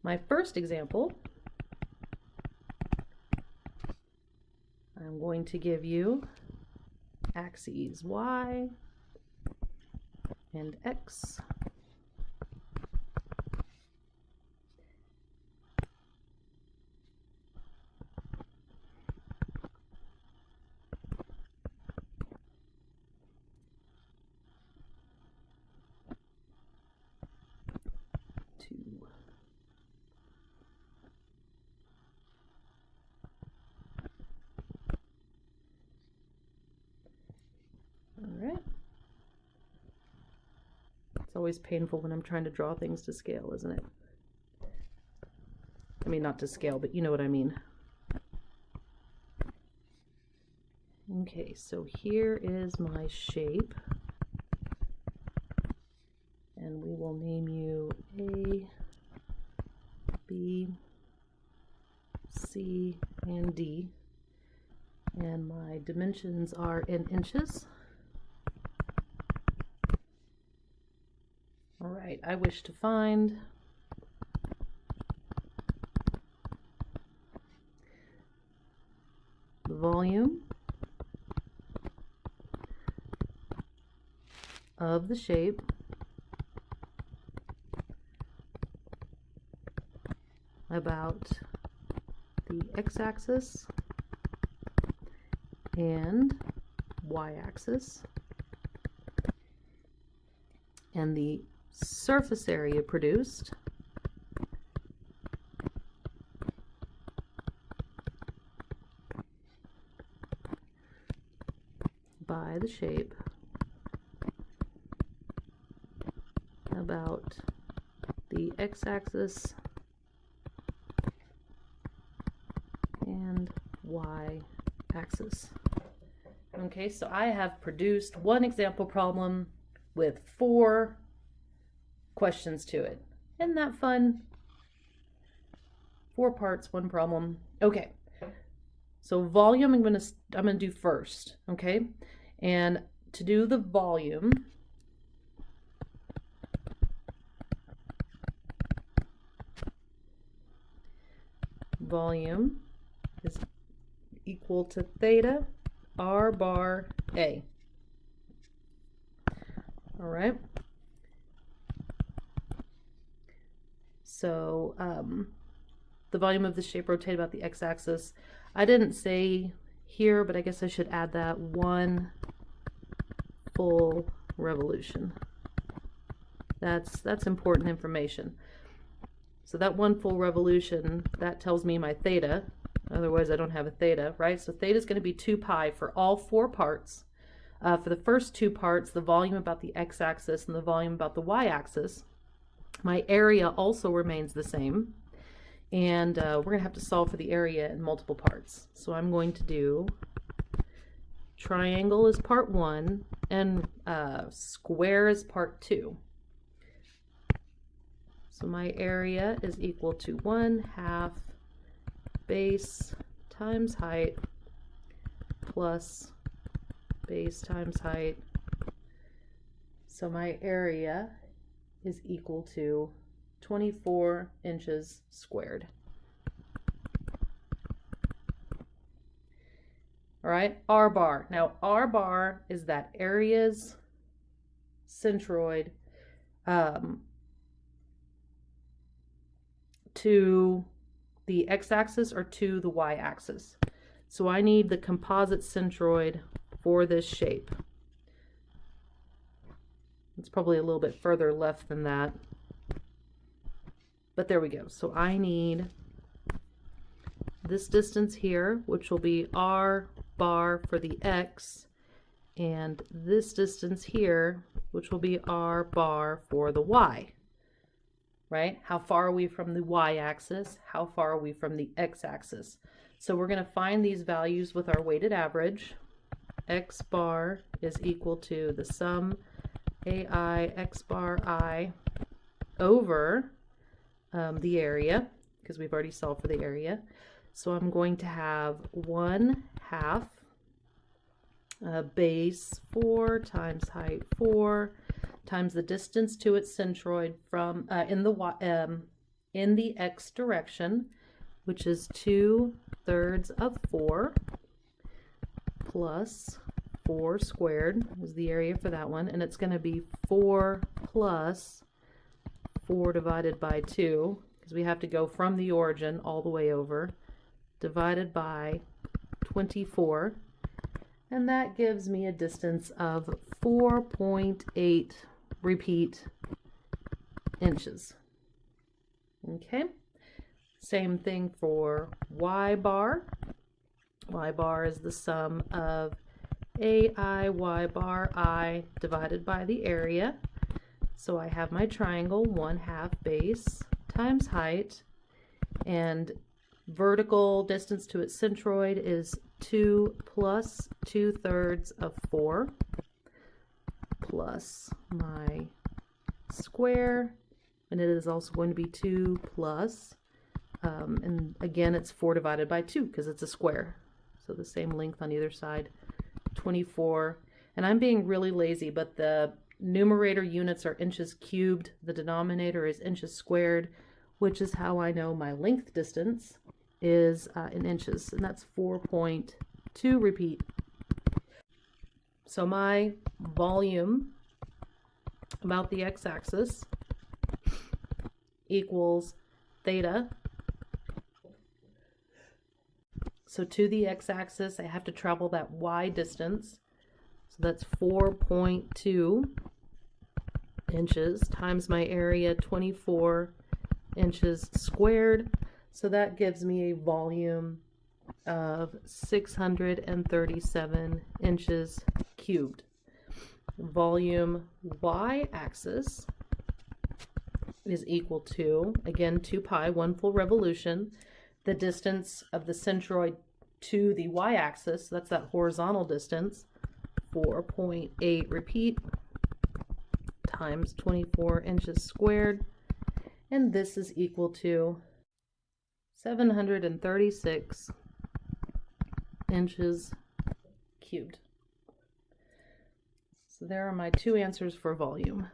my first example, I'm going to give you axes y and x. Alright. It's always painful when I'm trying to draw things to scale, isn't it? I mean, not to scale, but you know what I mean. Okay, so here is my shape. And we will name you A, B, C, and D. And my dimensions are in inches. All right, I wish to find the volume of the shape about the x-axis and y-axis, and the surface area produced by the shape about the x-axis and y-axis. Okay, so I have produced one example problem with 4 questions to it. Isn't that fun? 4 parts, 1 problem. Okay, so volume I'm gonna do first. Okay, and to do the volume, is equal to theta r bar a. All right. So the volume of the shape rotated about the x-axis. I didn't say here, but I guess I should add that 1 full revolution. That's important information. So that 1 full revolution, that tells me my theta. Otherwise, I don't have a theta, right? So theta is going to be 2 pi for all 4 parts. For the first 2 parts, the volume about the x-axis and the volume about the y-axis. My area also remains the same. And we're going to have to solve for the area in multiple parts. So I'm going to do triangle is part 1 and square is part 2. So my area is equal to 1/2 base times height plus base times height. So my area is equal to 24 inches squared. All right, R bar. Now R bar is that area's centroid to the x-axis or to the y-axis. So I need the composite centroid for this shape. It's probably a little bit further left than that, but there we go. So I need this distance here, which will be r bar for the x, and this distance here, which will be r bar for the y. Right? How far are we from the y-axis? How far are we from the x-axis? So we're going to find these values with our weighted average. X bar is equal to the sum AI x bar I over the area, because we've already solved for the area. So I'm going to have 1/2 base 4 times height 4 times the distance to its centroid from in in the x direction, which is 2/3 of 4 plus 4 squared is the area for that one, and it's going to be 4 plus 4 divided by 2, because we have to go from the origin all the way over, divided by 24, and that gives me a distance of 4.8 repeat inches. Okay, same thing for y bar. Y bar is the sum of AI y bar I divided by the area. So I have my triangle, 1/2 base times height, and vertical distance to its centroid is 2 plus 2/3 of 4 plus my square, and it is also going to be 2 plus, and again it's 4 divided by 2 because it's a square, so the same length on either side, 24. And I'm being really lazy, but the numerator units are inches cubed, the denominator is inches squared, which is how I know my length distance is in inches, and that's 4.2 repeat. So my volume about the x-axis equals theta. So to the x-axis I have to travel that y distance, so that's 4.2 inches times my area, 24 inches squared, so that gives me a volume of 637 inches cubed. Volume y-axis is equal to, again, 2 pi, 1 full revolution, the distance of the centroid to the y-axis, that's that horizontal distance, 4.8 repeat times 24 inches squared, and this is equal to 736 inches cubed. So there are my two answers for volume.